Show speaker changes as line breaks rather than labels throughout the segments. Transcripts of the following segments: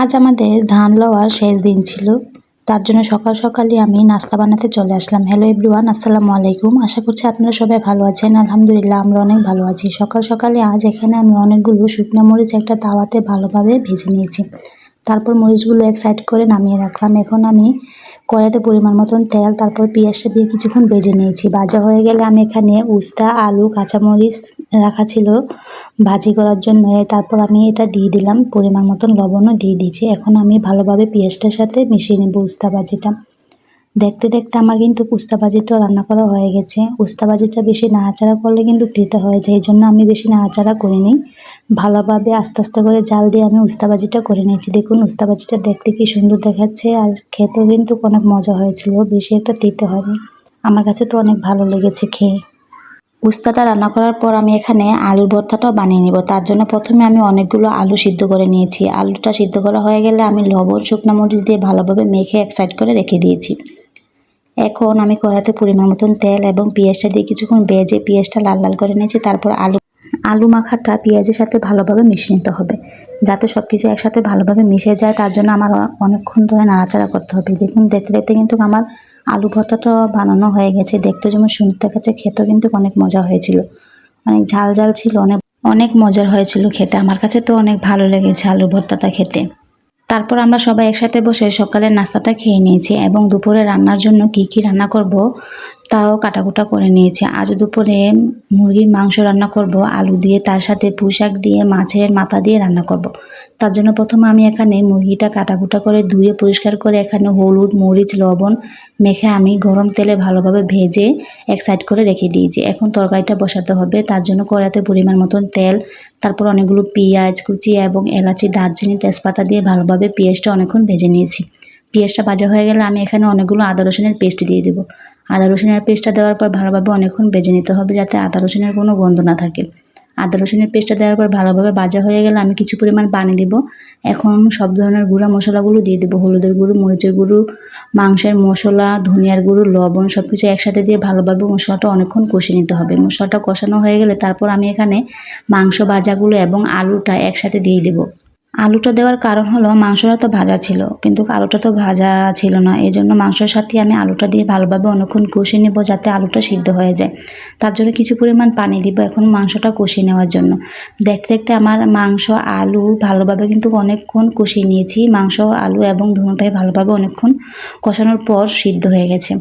আজ আমাদের ধান লওয়ার শেষ দিন ছিল। তার জন্য সকাল সকালই আমি নাস্তা বানাতে চলে আসলাম। হ্যালো এভরিওয়ান, আসসালামু আলাইকুম। আশা করছি আপনারা সবাই ভালো আছেন। আলহামদুলিল্লাহ আমরা অনেক ভালো আছি। সকাল সকালে আজ এখানে আমি অনেকগুলো শুকনো মরিচ একটা তাওয়াতে ভালোভাবে ভেজে নিয়েছি। তারপর মরিচগুলো এক সাইড করে নামিয়ে রাখলাম। এখন আমি কড়াইতে পরিমাণ মতন তেল, তারপর পেঁয়াজটা দিয়ে কিছুক্ষণ ভেজে নিয়েছি। ভাজা হয়ে গেলে আমি এখানে উস্তা, আলু, কাঁচামরিচ রাখা ছিল ভাজি করার জন্য। তারপর আমি এটা দিয়ে দিলাম, পরিমাণ মতন লবণও দিয়ে দিয়েছি। এখন আমি ভালোভাবে পেঁয়াজটার সাথে মিশিয়ে নেব উস্তা ভাজিটা। দেখতে দেখতে আমার কিন্তু উস্তা ভাজিটা রান্না করা হয়ে গেছে। উস্তা ভাজিটা বেশি নাড়াচাড়া করলে কিন্তু তিতা হয়ে যায়, এই জন্য আমি বেশি নাড়াচাড়া করিনি। ভালোভাবে আস্তে আস্তে করে জাল দিয়ে আমি উস্তা ভাজিটা করে নিয়েছি। দেখুন উস্তা ভাজিটা দেখতে কি সুন্দর দেখাচ্ছে, আর খেতেও কিন্তু অনেক মজা হয়েছিল, বেশি একটা তিতে হয়নি। আমার কাছে তো অনেক ভালো লেগেছে খেয়ে। উস্তাটা রান্না করার পর আমি এখানে আলুর ভর্তাটাও বানিয়ে নেব। তার জন্য প্রথমে আমি অনেকগুলো আলু সিদ্ধ করে নিয়েছি। আলুটা সিদ্ধ করা হয়ে গেলে আমি লবণ, শুকনো মরিচ দিয়ে ভালোভাবে মেখে এক সাইড করে রেখে দিয়েছি। এখন আমি কড়াইতে পরিমাণ মতন তেল এবং পেঁয়াজটা দিয়ে কিছুক্ষণ ভেজে পেঁয়াজটা লাল লাল করে নিয়েছি। তারপর আলু মাখাটা পেঁয়াজের সাথে ভালোভাবে মিশিয়ে নিতে হবে, যাতে সব কিছু একসাথে ভালোভাবে মিশে যায়। তার জন্য আমার অনেকক্ষণ ধরে নাড়াচাড়া করতে হবে। দেখুন দেখতে দেখতে কিন্তু আমার আলু ভর্তাটা বানানো হয়ে গেছে। দেখতে যেমন সুন্দর দেখাচ্ছে, খেতেও কিন্তু অনেক মজা হয়েছিল। অনেক ঝাল ঝাল ছিল, অনেক অনেক মজার হয়েছিল খেতে। আমার কাছে তো অনেক ভালো লেগেছে আলু ভর্তাটা খেতে। তারপর আমরা সবাই একসাথে বসে সকালের নাস্তাটা খেয়ে নিয়েছি এবং দুপুরে রান্নার জন্য কি কি রান্না করব তাও কাটাকুটা করে নিয়েছি। আজ দুপুরে মুরগির মাংস রান্না করব আলু দিয়ে, তার সাথে পুঁইশাক দিয়ে, মাছের মাথা দিয়ে রান্না করব। তার জন্য প্রথমে আমি এখানে মুরগিটা কাটাকুটা করে ধুয়ে পরিষ্কার করে এখানে হলুদ, মরিচ, লবণ মেখে আমি গরম তেলে ভালোভাবে ভেজে এক সাইড করে রেখে দিয়েছি। এখন তরকারিটা বসাতে হবে। তার জন্য কড়াইতে পরিমাণ মতন তেল, তারপর অনেকগুলো পেঁয়াজ কুচি এবং এলাচি, দারচিনি, তেজপাতা দিয়ে ভালোভাবে পেঁয়াজটা অনেকক্ষণ ভেজে নিয়েছি। পেঁয়াজটা ভাজা হয়ে গেলে আমি এখানে অনেকগুলো আদা রসুনের পেস্ট দিয়ে দেবো। আদা রসুনের পেস্টটা দেওয়ার পর ভালোভাবে অনেকক্ষণ ভেজে নিতে হবে, যাতে আদা রসুনের কোনো গন্ধ না থাকে। আদা রসুনের পেস্টটা দেওয়ার পর ভালোভাবে ভাজা হয়ে গেলে আমি কিছু পরিমাণ পানি দেব। এখন সব ধরনের গুঁড়া মশলাগুলো দিয়ে দেবো। হলুদের গুঁড়ো, মরিচের গুঁড়ো, মাংসের মশলা, ধনিয়ার গুঁড়ো, লবণ সব কিছু একসাথে দিয়ে ভালোভাবে মশলাটা অনেকক্ষণ কষিয়ে নিতে হবে। মশলাটা কষানো হয়ে গেলে তারপর আমি এখানে মাংস ভাজাগুলো এবং আলুটা একসাথে দিয়ে দেবো। আলুটা দেওয়ার কারণ হলো মাংসটা তো ভাজা ছিল, কিন্তু আলুটা তো ভাজা ছিল না। এই জন্য মাংসের সাথে আমি আলুটা দিয়ে ভালোভাবে অনেকক্ষণ কষিয়ে নেব, যাতে আলুটা সিদ্ধ হয়ে যায়। তার জন্য কিছু পরিমাণ পানি দিব এখন মাংসটা কষিয়ে নেওয়ার জন্য। দেখতে দেখতে আমার মাংস, আলু ভালোভাবে কিন্তু অনেকক্ষণ কষিয়ে নিয়েছি। মাংস, আলু এবং দুটোটাই ভালোভাবে অনেকক্ষণ কষানোর পর সিদ্ধ হয়ে গেছে।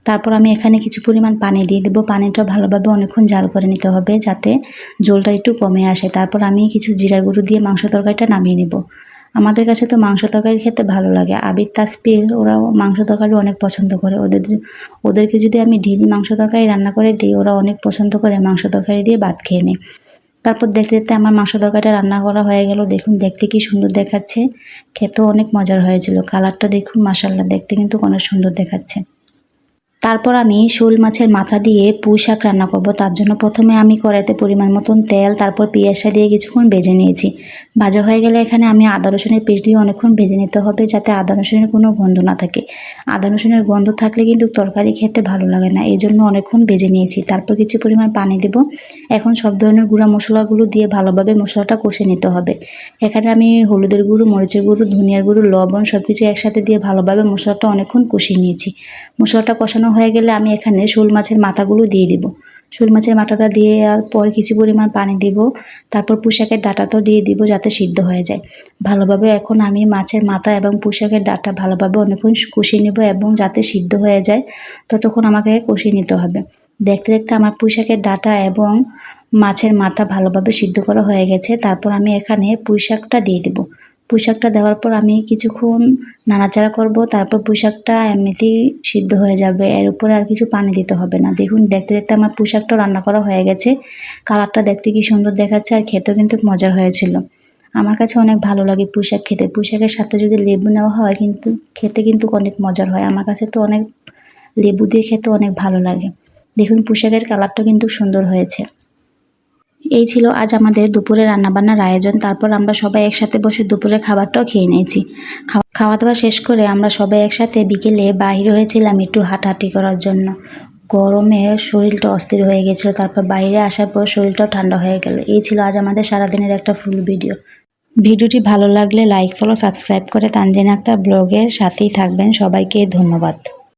তারপর আমি এখানে কিছু পরিমাণ পানি দিয়ে দেবো। পানিটা ভালোভাবে অনেকক্ষণ জাল করে নিতে হবে, যাতে ঝোলটা একটু কমে আসে। তারপর আমি কিছু জিরার গুঁড়ো দিয়ে মাংস তরকারিটা নামিয়ে নেব। আমাদের কাছে তো মাংস তরকারি খেতে ভালো লাগে। আবির, তাসপির ওরাও মাংস তরকারি অনেক পছন্দ করে। ওদেরকে যদি আমি ডেইলি মাংস তরকারি রান্না করে দিই, ওরা অনেক পছন্দ করে মাংস তরকারি দিয়ে ভাত খেয়ে নেয়। তারপর দেখতে দেখতে আমার মাংস তরকারিটা রান্না করা হয়ে গেল। দেখুন দেখতে কি সুন্দর দেখাচ্ছে, খেতেও অনেক মজার হয়েছিল। কালারটা দেখুন, মাশাআল্লাহ, দেখতে কিন্তু অনেক সুন্দর দেখাচ্ছে। তারপর আমি শোল মাছের মাথা দিয়ে পুঁই শাক রান্না করব। তার জন্য প্রথমে আমি কড়াইতে পরিমাণ মতন তেল, তারপর পেঁয়াজটা দিয়ে কিছুক্ষণ ভেজে নিয়েছি। ভাজা হয়ে গেলে এখানে আমি আদা রসুনের পেস্ট দিয়ে অনেকক্ষণ ভেজে নিতে হবে, যাতে আদা রসুনের কোনো গন্ধ না থাকে। আদা রসুনের গন্ধ থাকলে কিন্তু তরকারি খেতে ভালো লাগে না, এই জন্য অনেকক্ষণ ভেজে নিয়েছি। তারপর কিছু পরিমাণ পানি দেব। এখন সব ধরনের গুঁড়া মশলাগুলো দিয়ে ভালোভাবে মশলাটা কষে নিতে হবে। এখানে আমি হলুদের গুঁড়ো, মরিচের গুঁড়ো, ধনিয়ার গুঁড়ো, লবণ সব কিছু একসাথে দিয়ে ভালোভাবে মশলাটা অনেকক্ষণ কষিয়ে নিয়েছি। মশলাটা কষানো হয়ে গেলে আমি এখানে শোল মাছের মাথাগুলো দিয়ে দিব। শোল মাছের মাথাটা দিয়ে আর পর কিছু পরিমাণ পানি দিব। তারপর পুঁইশাকের ডাঁটাটাও দিয়ে দিব, যাতে সিদ্ধ হয়ে যায় ভালোভাবে। এখন আমি মাছের মাথা এবং পুঁইশাকের ডাঁটা ভালোভাবে অনেকক্ষণ কষিয়ে নেব, এবং যাতে সিদ্ধ হয়ে যায় ততক্ষণ আমাকে কষিয়ে নিতে হবে। দেখতে দেখতে আমার পুঁইশাকের ডাঁটা এবং মাছের মাথা ভালোভাবে সিদ্ধ করা হয়ে গেছে। তারপর আমি এখানে পুঁইশাকটা দিয়ে দেব। পুঁইশাকটা দেওয়ার পর আমি কিছুক্ষণ নাড়াচাড়া করব। তারপর পুঁইশাকটা এমনিতেই সিদ্ধ হয়ে যাবে, এর উপরে আর কিছু পানি দিতে হবে না। দেখুন দেখতে দেখতে আমার পুঁইশাকটাও রান্না করা হয়ে গেছে। কালারটা দেখতে কি সুন্দর দেখাচ্ছে, আর খেতেও কিন্তু মজার হয়েছিল। আমার কাছে অনেক ভালো লাগে পুঁইশাক খেতে। পুঁইশাকের সাথে যদি লেবু নেওয়া হয় কিন্তু খেতে কিন্তু অনেক মজার হয়। আমার কাছে তো অনেক লেবু দিয়ে খেতে অনেক ভালো লাগে। দেখুন পুঁইশাকের কালারটা কিন্তু সুন্দর হয়েছে। এই ছিল আজ আমাদের দুপুরে রান্নাবান্নার আয়োজন। তারপর আমরা সবাই একসাথে বসে দুপুরের খাবারটাও খেয়ে নিয়েছি। খাওয়া দাওয়া শেষ করে আমরা সবাই একসাথে বিকেলে বাইরে হয়েছিলাম একটু হাঁটাহাঁটি করার জন্য। গরমে শরীরটা অস্থির হয়ে গেছিলো। তারপর বাইরে আসার পর শরীরটাও ঠান্ডা হয়ে গেল। এই ছিল আজ আমাদের সারাদিনের একটা ফুল ভিডিও। ভিডিওটি ভালো লাগলে লাইক, ফলো, সাবস্ক্রাইব করে তানজিনা আক্তার ব্লগের সাথেই থাকবেন। সবাইকে ধন্যবাদ।